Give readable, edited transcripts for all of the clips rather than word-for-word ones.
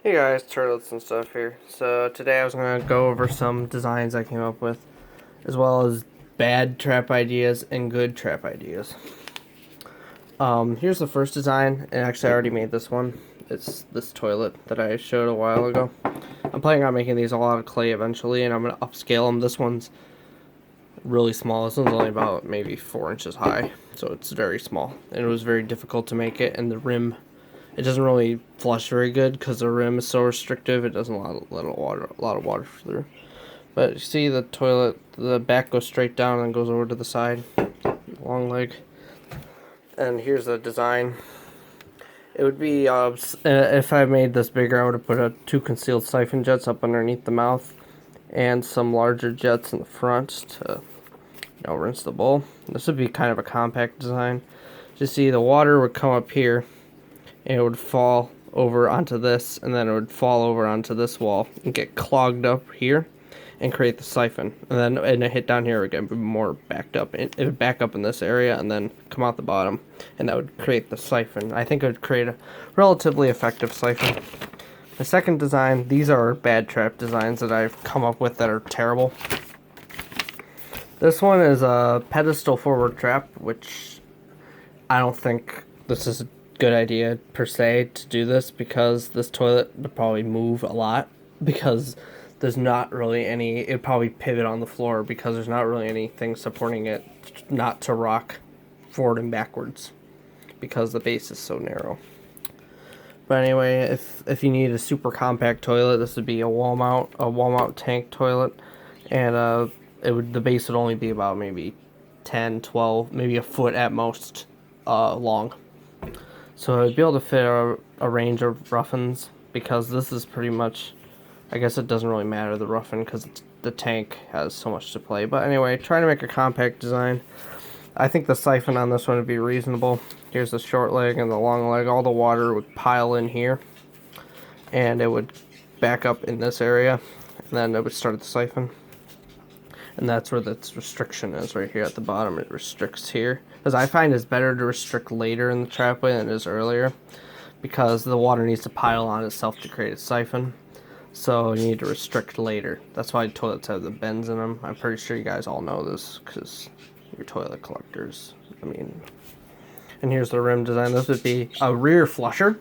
Hey guys, Terlets and stuff here. So today I was going to go over some designs I came up with, as well as bad trap ideas and good trap ideas. Here's the first design, and actually I already made this one. It's this toilet that I showed a while ago. I'm planning on making these all out of clay eventually, and I'm going to upscale them. This one's really small. This one's only about maybe 4 inches high, so it's very small. And it was very difficult to make it, and the rim, it doesn't really flush very good because the rim is so restrictive. It doesn't let a lot of water through. But you see the toilet, the back goes straight down and goes over to the side, long leg. And here's the design. It would be if I made this bigger, I would have put two concealed siphon jets up underneath the mouth, and some larger jets in the front to rinse the bowl. This would be kind of a compact design. Just see the water would come up here, and it would fall over onto this, and then it would fall over onto this wall and get clogged up here and create the siphon. And then it hit down here, it would get more backed up. It would back up in this area and then come out the bottom, and that would create the siphon. I think it would create a relatively effective siphon. The second design, these are bad trap designs that I've come up with that are terrible. This one is a pedestal forward trap, which I don't think this is a good idea per se to do this, because this toilet would probably move a lot, because there's not really any, it'd probably pivot on the floor because there's not really anything supporting it not to rock forward and backwards because the base is so narrow. But anyway, if you need a super compact toilet, this would be a wall mount tank toilet, and the base would only be about maybe 10, 12, maybe a foot at most long. So I'd be able to fit a range of rough-ins, because this is pretty much, I guess it doesn't really matter the rough-in because the tank has so much to play. But anyway, trying to make a compact design. I think the siphon on this one would be reasonable. Here's the short leg and the long leg. All the water would pile in here, and it would back up in this area, and then it would start the siphon. And that's where the restriction is, right here at the bottom. It restricts here, because I find it's better to restrict later in the trapway than it is earlier, because the water needs to pile on itself to create a siphon. So you need to restrict later. That's why toilets have the bends in them. I'm pretty sure you guys all know this because you're toilet collectors. And here's the rim design. This would be a rear flusher,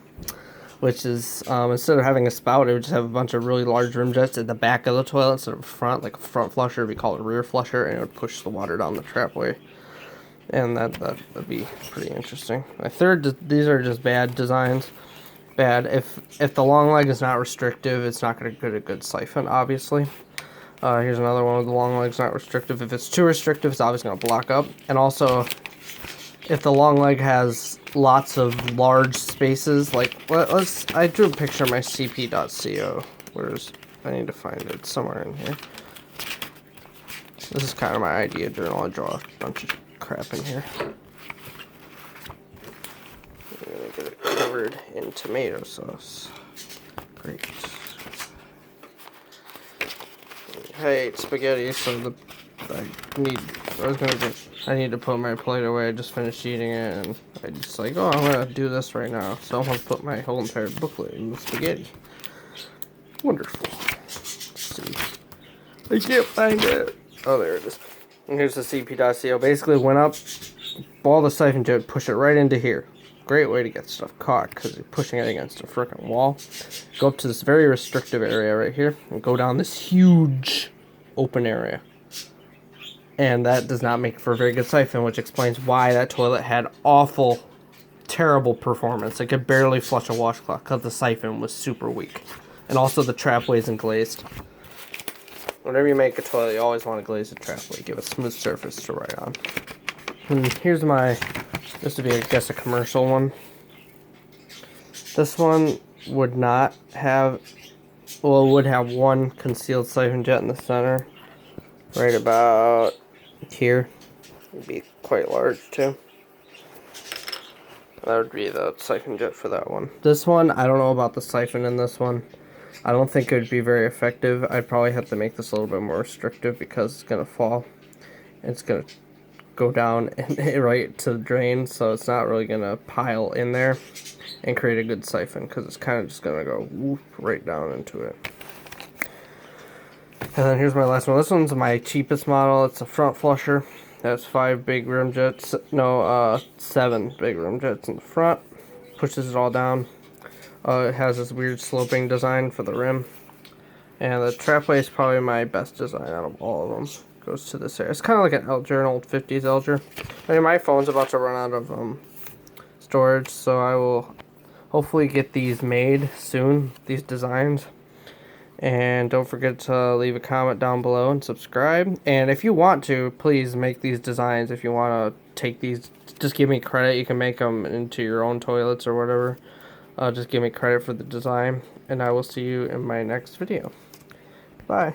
which is, instead of having a spout, it would just have a bunch of really large rim jets at the back of the toilet instead of front. Like a front flusher, we call it a rear flusher, and it would push the water down the trapway. And that would be pretty interesting. My third, these are just bad designs. Bad. If the long leg is not restrictive, it's not going to get a good siphon, obviously. Here's another one with the long leg's not restrictive. If it's too restrictive, it's obviously going to block up. And also, if the long leg has lots of large spaces, like, I drew a picture of my cp.co. I need to find it somewhere in here. This is kind of my idea journal. I draw a bunch of crap in here. I'm gonna get it covered in tomato sauce. Great. I hate spaghetti, so I need to put my plate away. I just finished eating it, and I just like, oh, I'm gonna do this right now. So I'm gonna put my whole entire booklet in the spaghetti. Wonderful. Let's see. I can't find it. Oh, there it is. And here's the cp.co. Basically, went up, ball the siphon jet, push it right into here. Great way to get stuff caught, because you're pushing it against a frickin' wall. Go up to this very restrictive area right here, and go down this huge open area. And that does not make for a very good siphon, which explains why that toilet had awful, terrible performance. It could barely flush a washcloth because the siphon was super weak. And also the trapway isn't glazed. Whenever you make a toilet, you always want to glaze the trapway. Give a smooth surface to write on. And here's this would be, I guess, a commercial one. This one would not have, well, it would have one concealed siphon jet in the center. Right about here. It'd be quite large, too. That would be the siphon jet for that one. This one, I don't know about the siphon in this one. I don't think it would be very effective. I'd probably have to make this a little bit more restrictive because it's going to fall. It's going to go down and right to the drain, so it's not really gonna pile in there and create a good siphon, because it's kind of just gonna go whoop right down into it. And then here's my last one. This one's my cheapest model. It's a front flusher. That's 5 big rim jets. No, 7 big rim jets in the front. Pushes it all down. It has this weird sloping design for the rim. And the trapway is probably my best design out of all of them. Goes to this area. It's kind of like an Elger, an old 50s Elger. I mean, my phone's about to run out of storage, so I will hopefully get these made soon, these designs. And don't forget to leave a comment down below and subscribe. And if you want to, please make these designs. If you want to take these, just give me credit. You can make them into your own toilets or whatever. Just give me credit for the design. And I will see you in my next video. Bye.